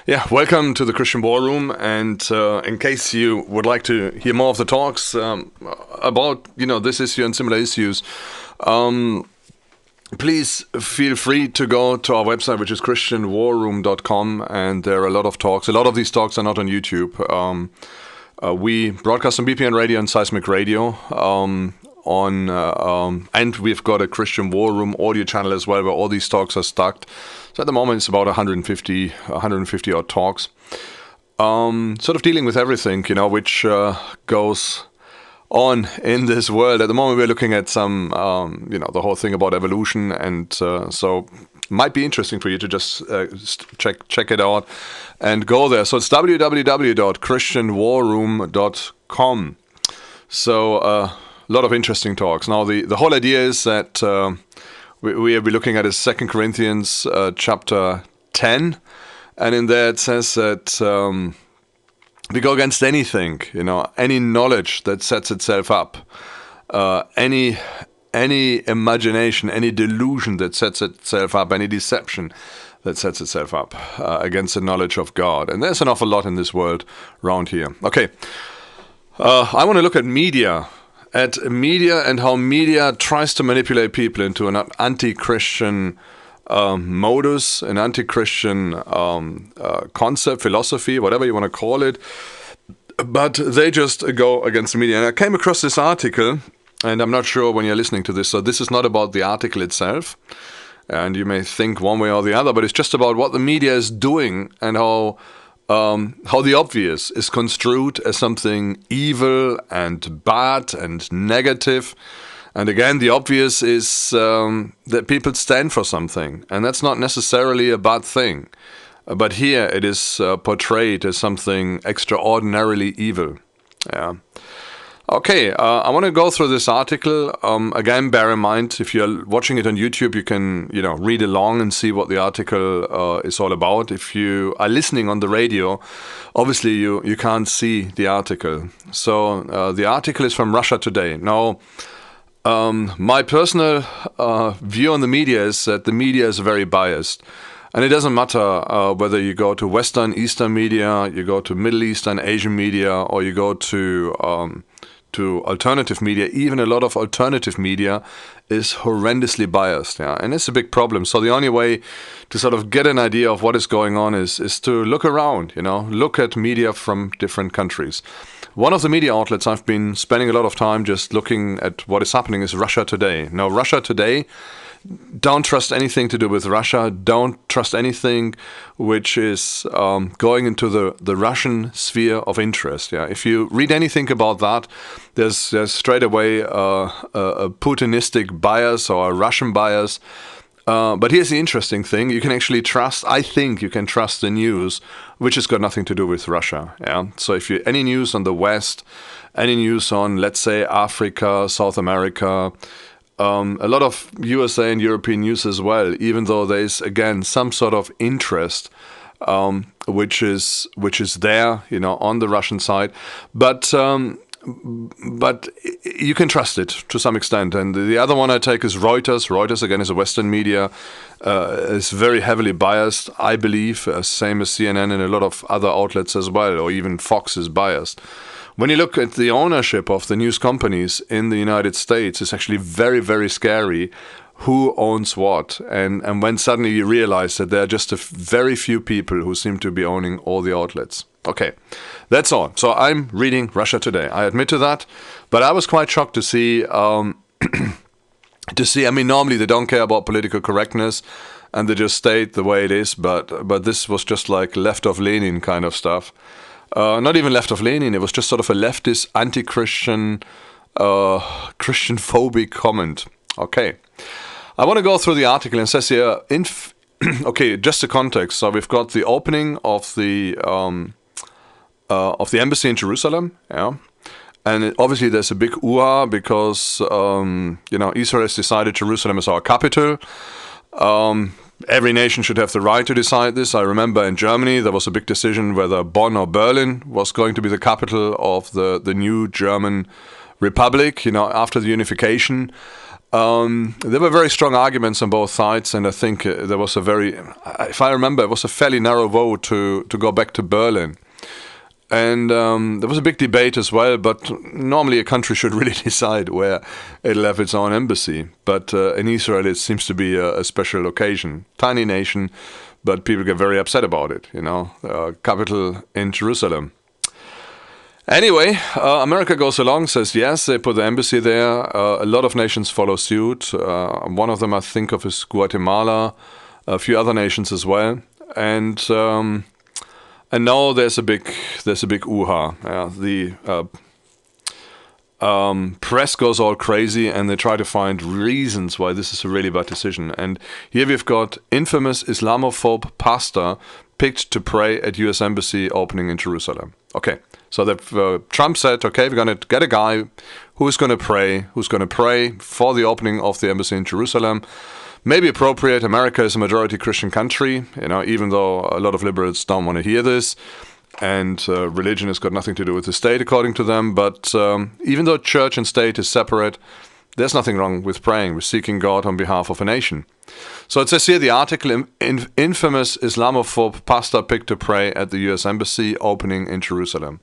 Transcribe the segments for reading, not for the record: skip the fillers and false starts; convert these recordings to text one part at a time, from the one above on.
Yeah, welcome to the Christian War Room. And in case you would like to hear more of the talks about, this issue and similar issues, please feel free to go to our website, which is christianwarroom.com. And there are a lot of talks. A lot of these talks are not on YouTube. We broadcast on BPN radio and Seismic radio. And we've got a Christian War Room audio channel as well, where all these talks are stacked. So at the moment it's about 150 odd talks, sort of dealing with everything, which goes on in this world. At the moment we're looking at some, the whole thing about evolution, and so might be interesting for you to just check it out and go there. So it's www.christianwarroom.com. So a lot of interesting talks. Now the whole idea is that we'll be looking at is 2 Corinthians chapter 10, and in there it says that we go against anything, any knowledge that sets itself up, any imagination, any delusion that sets itself up, any deception that sets itself up against the knowledge of God. And there's an awful lot in this world around here. Okay, I want to look at media and how media tries to manipulate people into an anti-Christian modus, an anti-Christian concept, philosophy, whatever you want to call it. But they just go against the media. And I came across this article, and I'm not sure when you're listening to this, so this is not about the article itself, and you may think one way or the other, but it's just about what the media is doing and how the obvious is construed as something evil and bad and negative. And again, the obvious is that people stand for something, and that's not necessarily a bad thing. But here it is portrayed as something extraordinarily evil. Yeah. Okay, I want to go through this article. Again, bear in mind, if you're watching it on YouTube, you can, read along and see what the article is all about. If you are listening on the radio, obviously you can't see the article. So the article is from Russia Today. Now, my personal view on the media is that the media is very biased. And it doesn't matter whether you go to Western, Eastern media, you go to Middle Eastern, Asian media, or you go to alternative media. Even a lot of alternative media is horrendously biased, and it's a big problem. So the only way to sort of get an idea of what is going on is to look around, look at media from different countries. One of the media outlets I've been spending a lot of time just looking at what is happening is Russia Today. Now, Russia Today, don't trust anything to do with Russia. Don't trust anything which is going into the Russian sphere of interest. Yeah, if you read anything about that, there's straight away a Putinistic bias or a Russian bias. But here's the interesting thing: you can actually trust. I think you can trust the news, which has got nothing to do with Russia. Yeah. So if you any news on the West, any news on, let's say, Africa, South America. A lot of USA and European news as well, even though there is, again, some sort of interest which is there, on the Russian side. But you can trust it to some extent. And the other one I take is Reuters. Reuters, again, is a Western media. Is very heavily biased, I believe, same as CNN and a lot of other outlets as well, or even Fox is biased. When you look at the ownership of the news companies in the United States, it's actually very, very scary who owns what. And when suddenly you realize that there are just a very few people who seem to be owning all the outlets. Okay, that's all. So I'm reading Russia Today. I admit to that. But I was quite shocked to see, normally they don't care about political correctness and they just state the way it is. But this was just like left of Lenin kind of stuff. Not even left of Lenin, it was just sort of a leftist, anti-Christian, Christian-phobic comment. Okay. I want to go through the article, and it says here, okay, just the context. So we've got the opening of the embassy in Jerusalem, yeah. And obviously there's a big hoo-ha because, Israel has decided Jerusalem is our capital. Every nation should have the right to decide this. I remember in Germany there was a big decision whether Bonn or Berlin was going to be the capital of the new German Republic, after the unification. There were very strong arguments on both sides, and I think there was if I remember, it was a fairly narrow vote to go back to Berlin. And there was a big debate as well, but normally a country should really decide where it'll have its own embassy. But in Israel, it seems to be a special occasion. Tiny nation, but people get very upset about it, capital in Jerusalem. Anyway, America goes along, says yes, they put the embassy there. A lot of nations follow suit. One of them I think of is Guatemala, a few other nations as well. And now there's a big hoo-ha. The press goes all crazy, and they try to find reasons why this is a really bad decision. And here we've got infamous Islamophobe pastor picked to pray at U.S. Embassy opening in Jerusalem. Okay, so Trump said, okay, we're going to get a guy who's going to pray for the opening of the embassy in Jerusalem. Maybe appropriate. America is a majority Christian country, even though a lot of liberals don't want to hear this. And religion has got nothing to do with the state, according to them. But even though church and state is separate, there's nothing wrong with praying, with seeking God on behalf of a nation. So it says here, the article, infamous Islamophobe pastor picked to pray at the U.S. Embassy opening in Jerusalem.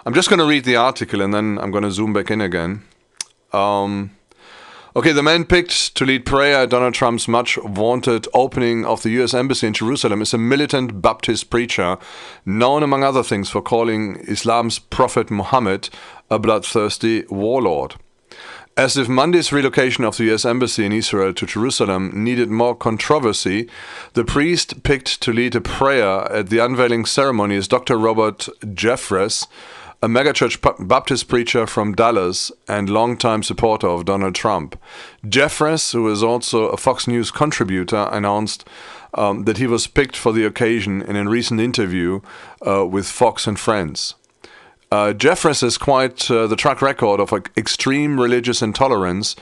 I'm just going to read the article, and then I'm going to zoom back in again. Okay, the man picked to lead prayer at Donald Trump's much-vaunted opening of the U.S. Embassy in Jerusalem is a militant Baptist preacher known, among other things, for calling Islam's prophet Muhammad a bloodthirsty warlord. As if Monday's relocation of the U.S. Embassy in Israel to Jerusalem needed more controversy, the priest picked to lead a prayer at the unveiling ceremony is Dr. Robert Jeffress, a megachurch Baptist preacher from Dallas and longtime supporter of Donald Trump. Jeffress, who is also a Fox News contributor, announced that he was picked for the occasion in a recent interview with Fox and Friends. Jeffress has quite the track record of extreme religious intolerance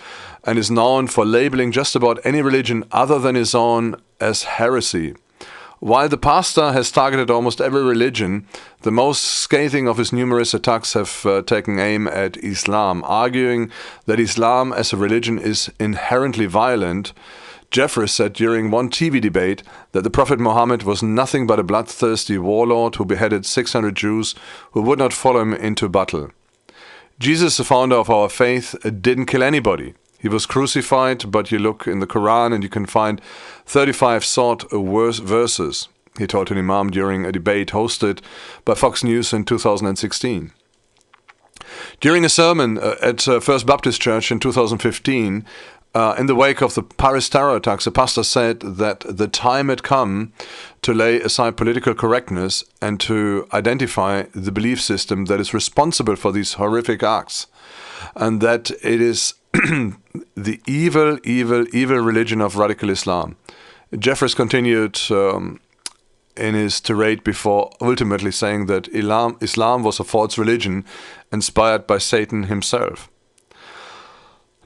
and is known for labeling just about any religion other than his own as heresy. While the pastor has targeted almost every religion, the most scathing of his numerous attacks have taken aim at Islam, arguing that Islam as a religion is inherently violent. Jeffress said during one TV debate that the Prophet Muhammad was nothing but a bloodthirsty warlord who beheaded 600 Jews who would not follow him into battle. Jesus, the founder of our faith, didn't kill anybody. He was crucified, but you look in the Quran and you can find 35 sought verses, he told an imam during a debate hosted by Fox News in 2016. During a sermon at First Baptist Church in 2015, in the wake of the Paris terror attacks, the pastor said that the time had come to lay aside political correctness and to identify the belief system that is responsible for these horrific acts, and that it is the evil religion of radical Islam. Jeffress continued in his tirade before ultimately saying that Islam was a false religion inspired by Satan himself.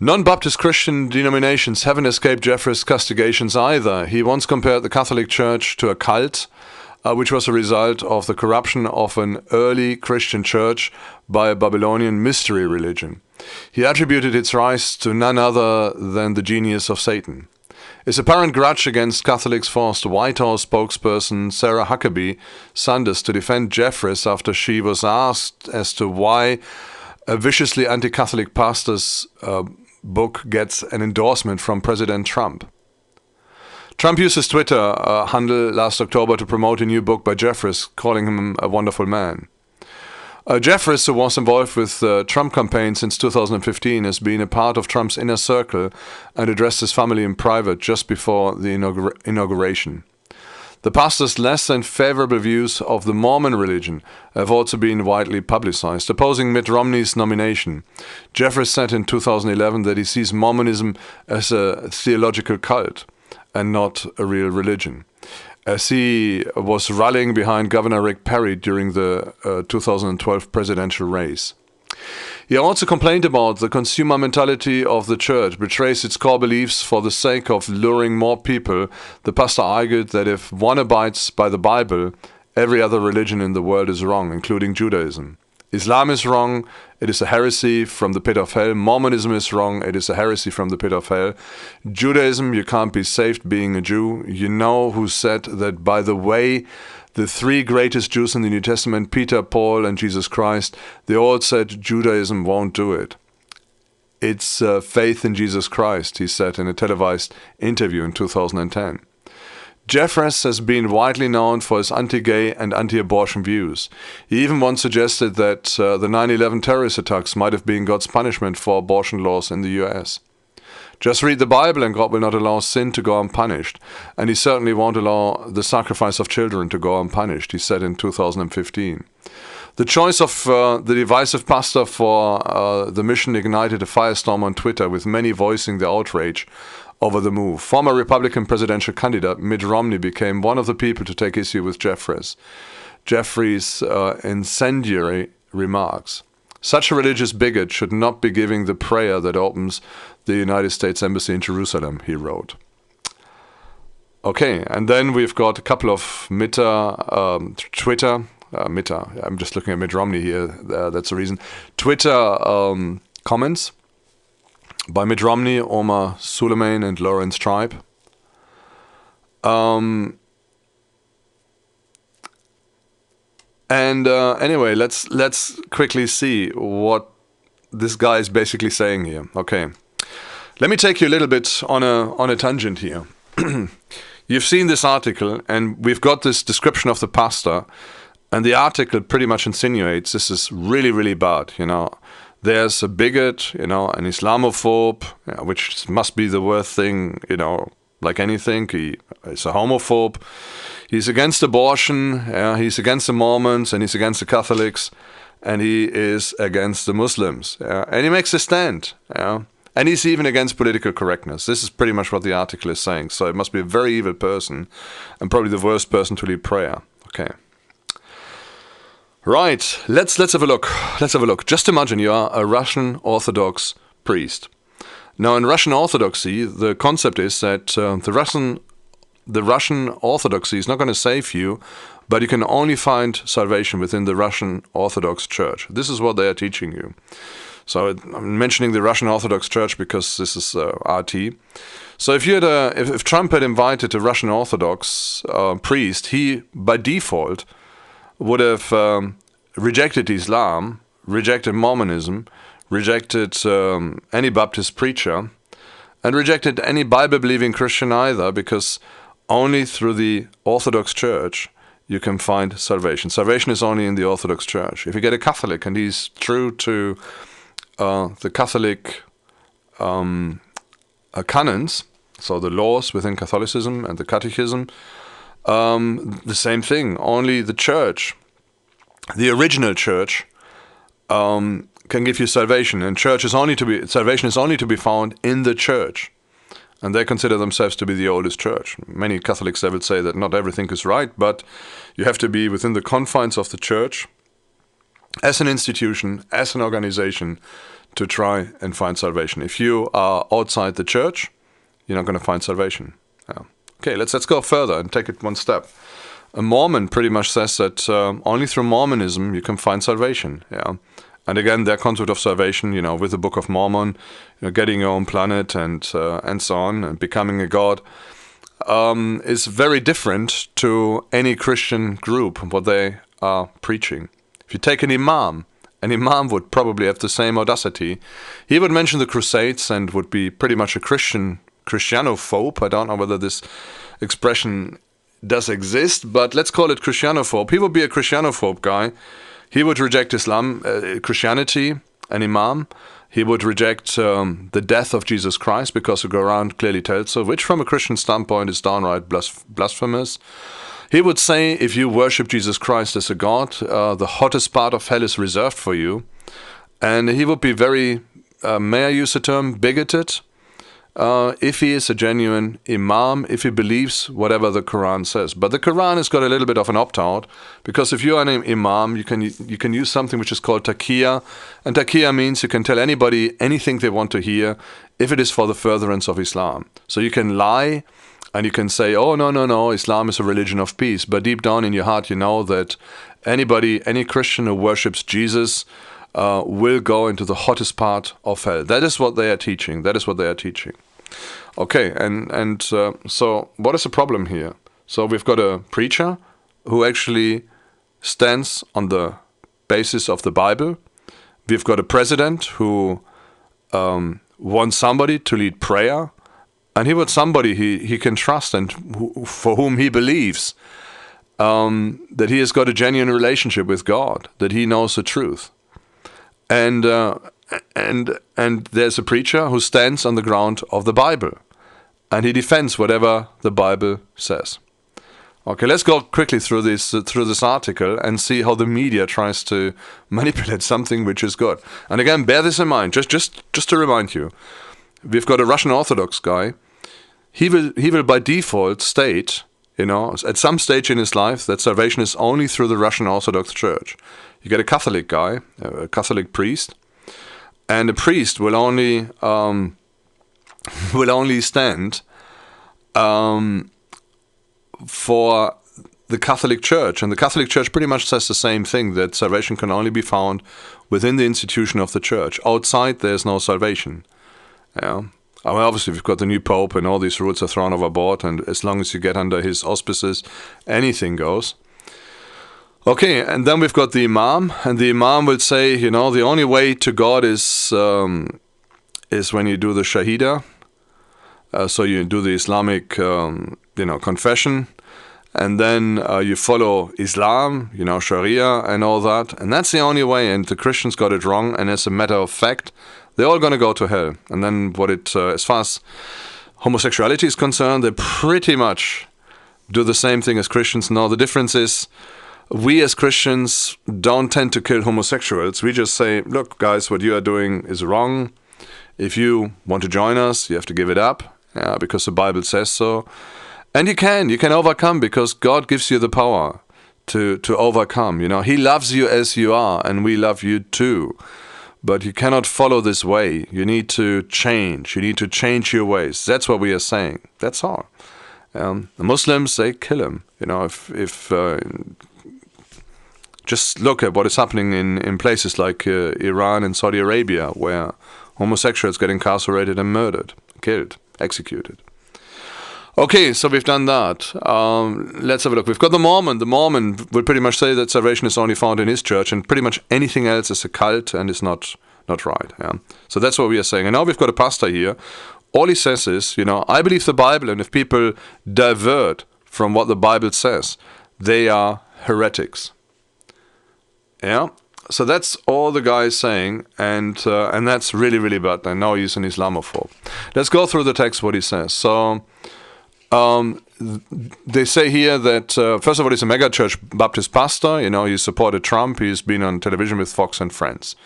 Non-Baptist Christian denominations haven't escaped Jeffress' castigations either. He once compared the Catholic Church to a cult, which was a result of the corruption of an early Christian church by a Babylonian mystery religion. He attributed its rise to none other than the genius of Satan. His apparent grudge against Catholics forced White House spokesperson Sarah Huckabee Sanders to defend Jeffress after she was asked as to why a viciously anti-Catholic pastor's book gets an endorsement from President Trump. Trump used his Twitter handle last October to promote a new book by Jeffress, calling him a wonderful man. Jeffress, who was involved with the Trump campaign since 2015, has been a part of Trump's inner circle and addressed his family in private just before the inauguration. The pastor's less than favorable views of the Mormon religion have also been widely publicized. Opposing Mitt Romney's nomination, Jeffress said in 2011 that he sees Mormonism as a theological cult and not a real religion, as he was rallying behind Governor Rick Perry during the 2012 presidential race. He also complained about the consumer mentality of the church betrays its core beliefs for the sake of luring more people. The pastor argued that if one abides by the Bible, every other religion in the world is wrong, including Judaism. Islam is wrong, it is a heresy from the pit of hell. Mormonism is wrong, it is a heresy from the pit of hell. Judaism, you can't be saved being a Jew. You know who said that, by the way, the three greatest Jews in the New Testament, Peter, Paul, and Jesus Christ, they all said Judaism won't do it. It's faith in Jesus Christ, he said in a televised interview in 2010. Jeffress has been widely known for his anti-gay and anti-abortion views. He even once suggested that the 9/11 terrorist attacks might have been God's punishment for abortion laws in the US. Just read the Bible and God will not allow sin to go unpunished. And he certainly won't allow the sacrifice of children to go unpunished, he said in 2015. The choice of the divisive pastor for the mission ignited a firestorm on Twitter, with many voicing their outrage over the move. Former Republican presidential candidate Mitt Romney became one of the people to take issue with Jeffrey's incendiary remarks. Such a religious bigot should not be giving the prayer that opens the United States Embassy in Jerusalem, he wrote. Okay, and then we've got a couple of Twitter, I'm just looking at Mitt Romney here, that's the reason. Twitter comments by Mitt Romney, Omar Suleiman, and Lawrence Tribe. Anyway, let's quickly see what this guy is basically saying here. Okay, let me take you a little bit on a tangent here. You've seen this article, and we've got this description of the pastor, and the article pretty much insinuates this is really, really bad. There's a bigot, an Islamophobe, which must be the worst thing, like anything. He is a homophobe. He's against abortion. He's against the Mormons, and he's against the Catholics, and he is against the Muslims. And he makes a stand. And he's even against political correctness. This is pretty much what the article is saying. So it must be a very evil person, and probably the worst person to lead prayer. Okay. Right, let's have a look. Let's have a look. Just imagine you are a Russian Orthodox priest. Now, in Russian Orthodoxy, the concept is that the Russian Orthodoxy is not going to save you, but you can only find salvation within the Russian Orthodox Church. This is what they are teaching you. So I'm mentioning the Russian Orthodox Church because this is RT. So if Trump had invited a Russian Orthodox priest, he by default would have rejected Islam, rejected Mormonism, rejected any Baptist preacher, and rejected any Bible-believing Christian either, because only through the Orthodox Church you can find salvation. Salvation is only in the Orthodox Church. If you get a Catholic and he's true to the Catholic canons, so the laws within Catholicism and the Catechism, the same thing. Only the church, the original church, can give you salvation, and salvation is only to be found in the church, and they consider themselves to be the oldest church. Many Catholics, they would say that not everything is right, but you have to be within the confines of the church, as an institution, as an organization, to try and find salvation. If you are outside the church, you're not going to find salvation. Okay, let's go further and take it one step. A Mormon pretty much says that only through Mormonism you can find salvation. And again, their concept of salvation, with the Book of Mormon, getting your own planet and so on, and becoming a god, is very different to any Christian group, what they are preaching. If you take an imam would probably have the same audacity. He would mention the Crusades and would be pretty much a Christianophobe. I don't know whether this expression does exist, but let's call it Christianophobe. He would be a Christianophobe guy. He would reject Islam, Christianity, an imam. He would reject the death of Jesus Christ, because the Quran clearly tells so, which from a Christian standpoint is downright blasphemous. He would say, if you worship Jesus Christ as a god, the hottest part of hell is reserved for you. And he would be very, may I use the term, bigoted, if he is a genuine imam, if he believes whatever the Quran says. But the Quran has got a little bit of an opt-out, because if you are an imam, you can use something which is called taqiyya, and taqiyya means you can tell anybody anything they want to hear if it is for the furtherance of Islam. So you can lie, and you can say, oh, no, Islam is a religion of peace, but deep down in your heart you know that any Christian who worships Jesus will go into the hottest part of hell. That is what they are teaching. That is what they are teaching. Okay, and so what is the problem here? So we've got a preacher who actually stands on the basis of the Bible. We've got a president who wants somebody to lead prayer, and he wants somebody he can trust and for whom he believes that he has got a genuine relationship with God, that he knows the truth. And there's a preacher who stands on the ground of the Bible, and he defends whatever the Bible says. Okay, let's go quickly through this article and see how the media tries to manipulate something which is good. And again, bear this in mind, just to remind you. We've got a Russian Orthodox guy. He will by default state, at some stage in his life, that salvation is only through the Russian Orthodox Church. You get a Catholic guy, a Catholic priest, and a priest will only stand for the Catholic Church. And the Catholic Church pretty much says the same thing, that salvation can only be found within the institution of the Church. Outside, there's no salvation. Yeah. I mean, obviously, we've got the new Pope and all these rules are thrown overboard, and as long as you get under his auspices, anything goes. Okay, and then we've got the Imam, and the Imam will say, the only way to God is when you do the Shahida. So you do the Islamic, confession, and then you follow Islam, Sharia and all that, and that's the only way. And the Christians got it wrong, and as a matter of fact, they're all going to go to hell. And then as far as homosexuality is concerned, they pretty much do the same thing as Christians. No, the difference is we as Christians don't tend to kill homosexuals. We just say, look, guys, what you are doing is wrong. If you want to join us, you have to give it up, because the Bible says so. And you can overcome, because God gives you the power to overcome. He loves you as you are, and we love you too. But you cannot follow this way. You need to change. You need to change your ways. That's what we are saying. That's all. The Muslims, they kill him. If just look at what is happening in places like Iran and Saudi Arabia, where homosexuals get incarcerated and murdered, killed, executed. Okay, so we've done that. Let's have a look. We've got the Mormon. The Mormon will pretty much say that salvation is only found in his church, and pretty much anything else is a cult and is not right. Yeah? So that's what we are saying. And now we've got a pastor here. All he says is, I believe the Bible, and if people divert from what the Bible says, they are heretics. Yeah? So that's all the guy is saying, and that's really, really bad. I know he's an Islamophobe. Let's go through the text, what he says. So they say here that, first of all, he's a mega-church Baptist pastor. He supported Trump. He's been on television with Fox and Friends.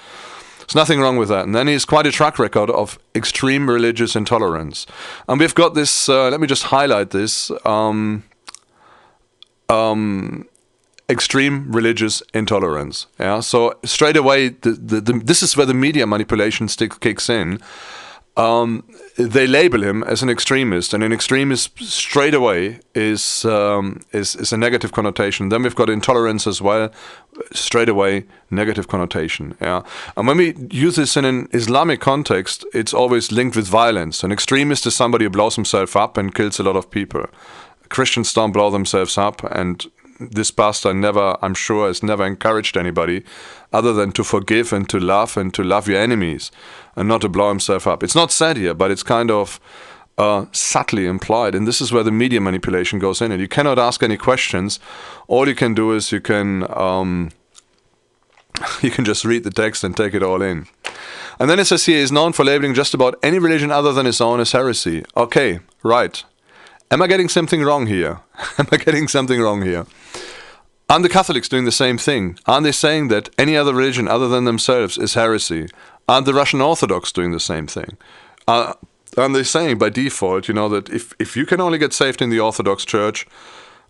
There's nothing wrong with that. And then he's quite a track record of extreme religious intolerance. And we've got this, let me just highlight this, extreme religious intolerance. Yeah. So straight away, this is where the media manipulation kicks in. They label him as an extremist, and an extremist straight away is a negative connotation. Then we've got intolerance as well, straight away negative connotation. Yeah, and when we use this in an Islamic context, it's always linked with violence. An extremist is somebody who blows himself up and kills a lot of people. Christians don't blow themselves up, and this pastor I'm sure, has never encouraged anybody other than to forgive and to love your enemies and not to blow himself up. It's not said here, but it's kind of subtly implied. And this is where the media manipulation goes in. And you cannot ask any questions. All you can do is you can just read the text and take it all in. And then it says here, he's known for labeling just about any religion other than his own as heresy. Okay, right. Am I getting something wrong here? Aren't the Catholics doing the same thing? Aren't they saying that any other religion other than themselves is heresy? Aren't the Russian Orthodox doing the same thing? Aren't they saying by default, that if you can only get saved in the Orthodox Church,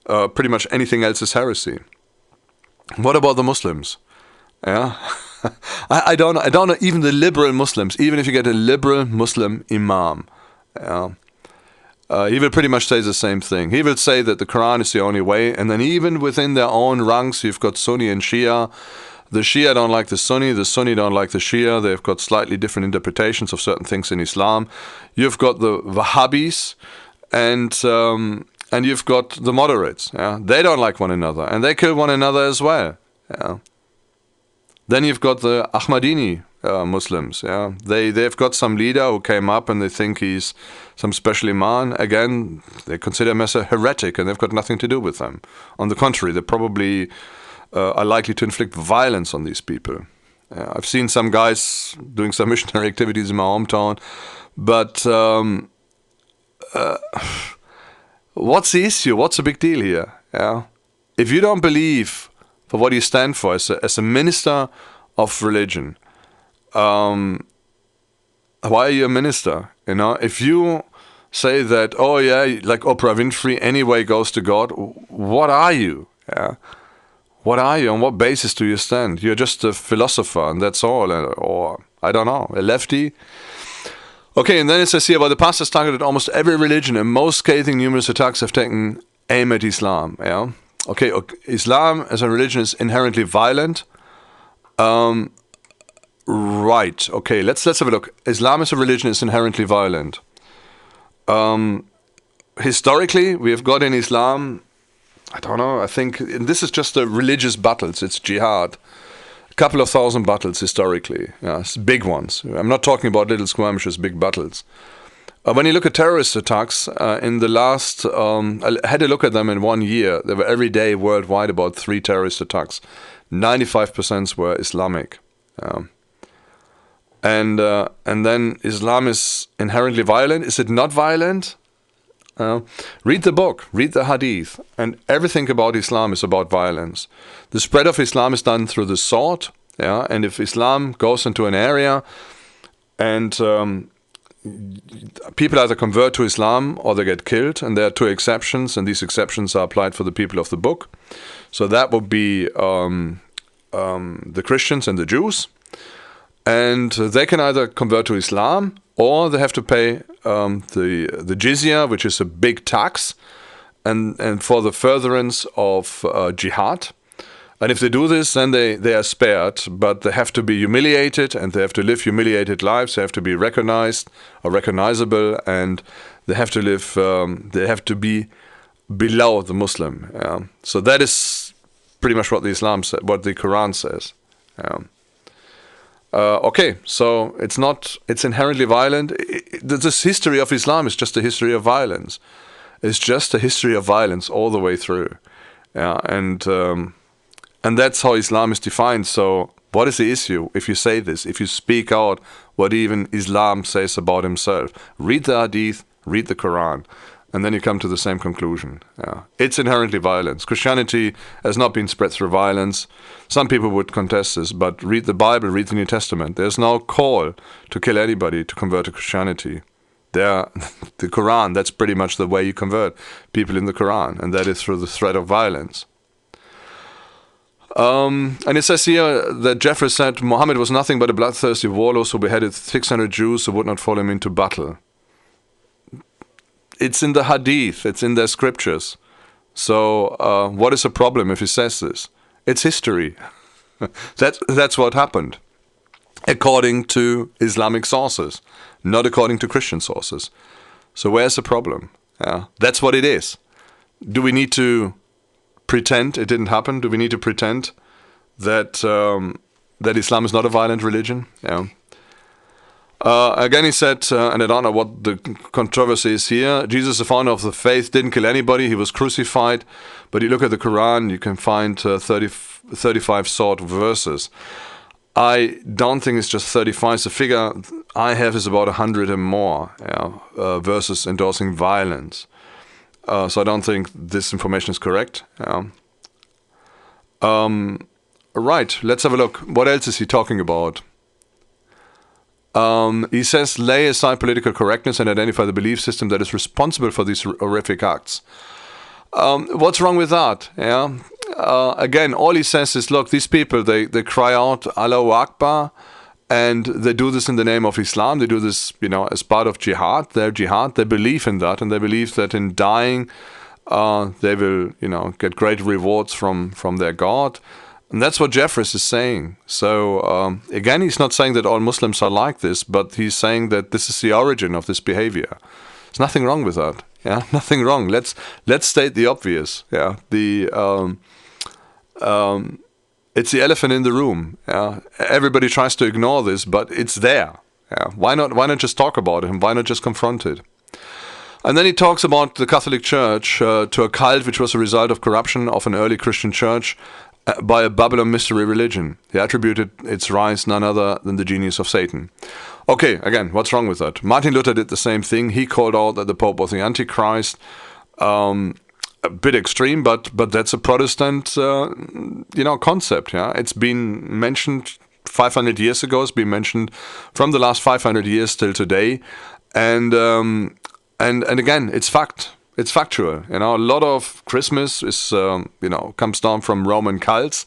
pretty much anything else is heresy? What about the Muslims? Yeah, I don't know. Even the liberal Muslims, even if you get a liberal Muslim imam, he will pretty much say the same thing. He will say that the Quran is the only way, and then even within their own ranks, you've got Sunni and Shia. The Shia don't like the Sunni don't like the Shia. They've got slightly different interpretations of certain things in Islam. You've got the Wahhabis, and you've got the moderates. Yeah? They don't like one another, and they kill one another as well. Yeah? Then you've got the Ahmadini Muslims. Yeah? They've got some leader who came up and they think he's some special imam. Again, they consider him as a heretic, and they've got nothing to do with them. On the contrary, they probably are likely to inflict violence on these people. I've seen some guys doing some missionary activities in my hometown, but what's the issue? What's the big deal here? Yeah? If you don't believe for what you stand for as a minister of religion, why are you a minister? You know, if you say that, oh yeah, like Oprah Winfrey, anyway goes to God, what are you? Yeah? What are you? On what basis do you stand? You're just a philosopher, and that's all, or I don't know, a lefty. Okay, and then it says here, well, the past has targeted almost every religion, and most scathing numerous attacks have taken aim at Islam. Yeah. Okay, Islam as a religion is inherently violent. Right. Okay, let's have a look. Islam as a religion is inherently violent. Historically, we have got in Islam, I don't know, I think this is just the religious battles. It's jihad. A couple of thousand battles historically. Yeah, big ones. I'm not talking about little skirmishes, big battles. When you look at terrorist attacks, in the last, I had a look at them in 1 year. There were every day worldwide about 3 terrorist attacks. 95% were Islamic. And then Islam is inherently violent. Is it not violent? Read the book, read the hadith, and everything about Islam is about violence. The spread of Islam is done through the sword, yeah. And if Islam goes into an area, and people either convert to Islam or they get killed, and there are 2 exceptions, and these exceptions are applied for the people of the book. So that would be the Christians and the Jews, and they can either convert to Islam, or they have to pay the jizya, which is a big tax, and for the furtherance of jihad. And if they do this, then they are spared, but they have to be humiliated, and they have to live humiliated lives. They have to be recognized or recognizable, and they have to live. They have to be below the Muslim. Yeah. So that is pretty much what what the Quran says. Yeah. Okay, so it's inherently violent. This history of Islam is just a history of violence. It's just a history of violence all the way through. Yeah, and that's how Islam is defined. So what is the issue if you say this, if you speak out what even Islam says about himself? Read the hadith, read the Quran, and then you come to the same conclusion. Yeah. It's inherently violence. Christianity has not been spread through violence. Some people would contest this, but read the Bible, read the New Testament. There's no call to kill anybody to convert to Christianity. The Quran, that's pretty much the way you convert people in the Quran, and that is through the threat of violence. And it says here that Jeffrey said Muhammad was nothing but a bloodthirsty warlord who beheaded 600 Jews who would not follow him into battle. It's in the hadith, it's in their scriptures. So what is the problem if he says this? It's history. That's what happened, according to Islamic sources, not according to Christian sources. So where's the problem? Yeah, that's what it is. Do we need to pretend it didn't happen? Do we need to pretend that that Islam is not a violent religion? Yeah. Again, he said, and I don't know what the controversy is here, Jesus, the founder of the faith, didn't kill anybody. He was crucified. But you look at the Quran, you can find 35 sort of verses. I don't think it's just 35. The figure I have is about 100 and more verses endorsing violence. So I don't think this information is correct. Right, let's have a look. What else is he talking about? He says, lay aside political correctness and identify the belief system that is responsible for these horrific acts. What's wrong with that? Yeah. Again, all he says is, look, these people, they cry out, Allahu Akbar, And they do this in the name of Islam. They do this, as part of jihad. Their jihad, they believe in that, and they believe that in dying, they will, get great rewards from their God. And that's what Jeffress is saying. So, again, he's not saying that all Muslims are like this, but he's saying that this is the origin of this behavior. There's nothing wrong with that. Yeah, nothing wrong. Let's state the obvious. Yeah, it's the elephant in the room. Yeah, everybody tries to ignore this, but it's there. Yeah, why not just talk about it, and why not just confront it? And then he talks about the Catholic Church to a cult which was a result of corruption of an early Christian church by a Babylon mystery religion. He attributed its rise none other than the genius of Satan. Okay, again, what's wrong with that? Martin Luther did the same thing. He called out that the Pope was the Antichrist. A bit extreme, but that's a Protestant, concept. Yeah, it's been mentioned 500 years ago. It's been mentioned from the last 500 years till today, and again, it's fact. It's factual. A lot of Christmas is, comes down from Roman cults,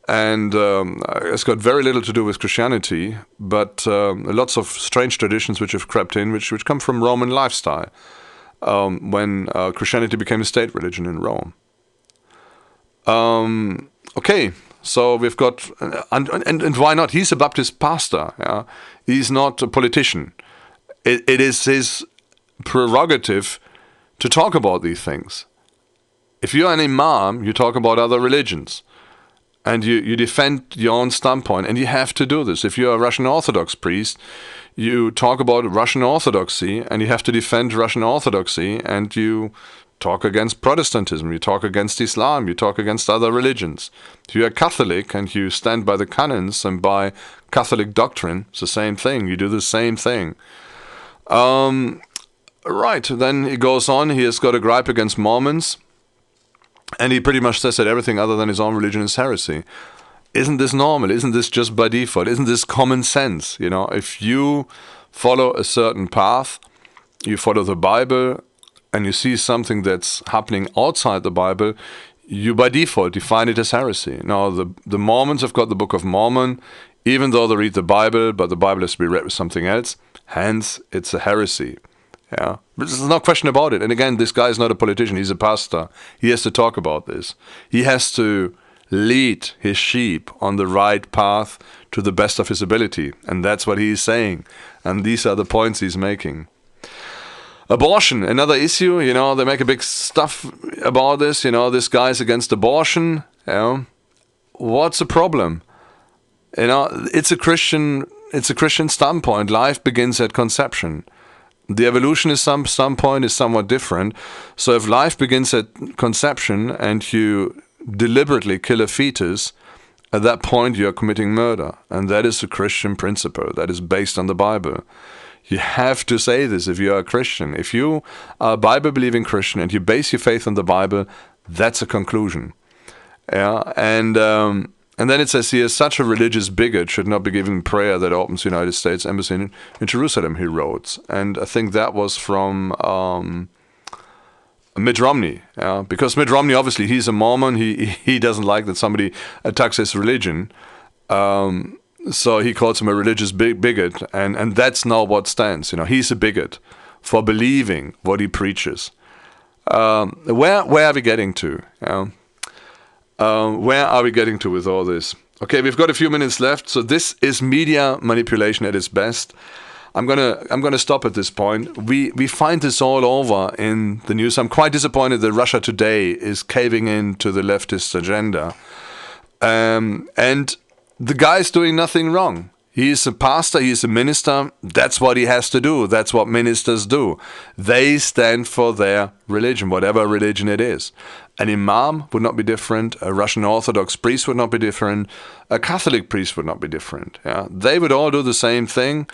and it's got very little to do with Christianity, but lots of strange traditions which have crept in, which come from Roman lifestyle. When Christianity became a state religion in Rome. Okay, so we've got, and why not? He's a Baptist pastor. Yeah? He's not a politician. It is his prerogative to talk about these things. If you're an imam, you talk about other religions. And you defend your own standpoint, and you have to do this. If you're a Russian Orthodox priest, you talk about Russian Orthodoxy, and you have to defend Russian Orthodoxy, and you talk against Protestantism, you talk against Islam, you talk against other religions. If you're a Catholic and you stand by the canons and by Catholic doctrine, it's the same thing. You do the same thing. Right, then he goes on. He has got a gripe against Mormons. And he pretty much says that everything other than his own religion is heresy. Isn't this normal? Isn't this just by default? Isn't this common sense? If you follow a certain path, you follow the Bible, and you see something that's happening outside the Bible, you by default define it as heresy. Now, the Mormons have got the Book of Mormon, even though they read the Bible, but the Bible has to be read with something else. Hence, it's a heresy. Yeah, there's no question about it. And again, this guy is not a politician. He's a pastor. He has to talk about this. He has to lead his sheep on the right path to the best of his ability. And that's what he is saying. And these are the points he's making. Abortion, another issue. They make a big stuff about this. This guy's against abortion. What's the problem? It's a Christian standpoint. Life begins at conception. The evolutionist standpoint is somewhat different. So if life begins at conception and you deliberately kill a fetus, at that point you're committing murder. And that is a Christian principle that is based on the Bible. You have to say this if you are a Christian. If you are a Bible-believing Christian and you base your faith on the Bible, that's a conclusion. Yeah, and then it says here, such a religious bigot should not be given prayer that opens the United States Embassy in Jerusalem, he wrote. And I think that was from Mitt Romney. Because Mitt Romney, obviously, he's a Mormon. He doesn't like that somebody attacks his religion. So he calls him a religious bigot. And that's not what stands. He's a bigot for believing what he preaches. Where are we getting to? Where are we getting to with all this? Okay, we've got a few minutes left. So this is media manipulation at its best. I'm gonna stop at this point. We find this all over in the news. I'm quite disappointed that Russia Today is caving in to the leftist agenda. And the guy's doing nothing wrong. He's a pastor, he's a minister. That's what he has to do. That's what ministers do. They stand for their religion, whatever religion it is. An imam would not be different. A Russian Orthodox priest would not be different. A Catholic priest would not be different. Yeah? They would all do the same thing,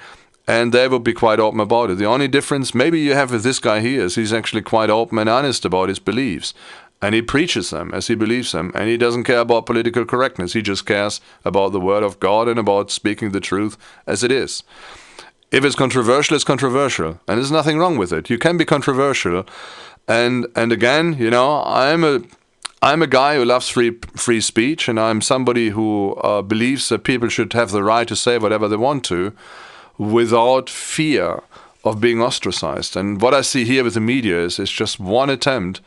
and they would be quite open about it. The only difference maybe you have with this guy here is he's actually quite open and honest about his beliefs. And he preaches them as he believes them. And he doesn't care about political correctness. He just cares about the word of God and about speaking the truth as it is. If it's controversial, it's controversial. And there's nothing wrong with it. You can be controversial. And again, I'm a guy who loves free speech, and I'm somebody who believes that people should have the right to say whatever they want to without fear of being ostracized. And what I see here with the media is just one attempt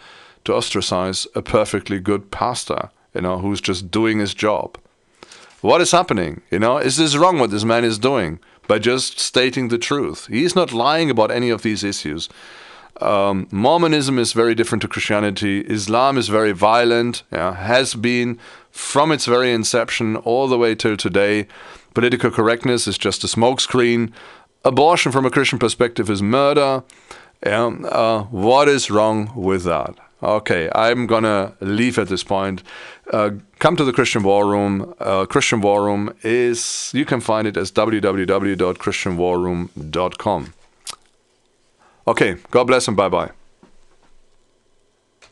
to ostracize a perfectly good pastor, who's just doing his job. What is happening? Is this wrong what this man is doing by just stating the truth? He's not lying about any of these issues. Mormonism is very different to Christianity. Islam is very violent, has been from its very inception all the way till today. Political correctness is just a smokescreen. Abortion from a Christian perspective is murder. What is wrong with that? Okay, I'm going to leave at this point. Come to the Christian War Room. Christian War Room you can find it as www.christianwarroom.com. Okay, God bless and bye-bye.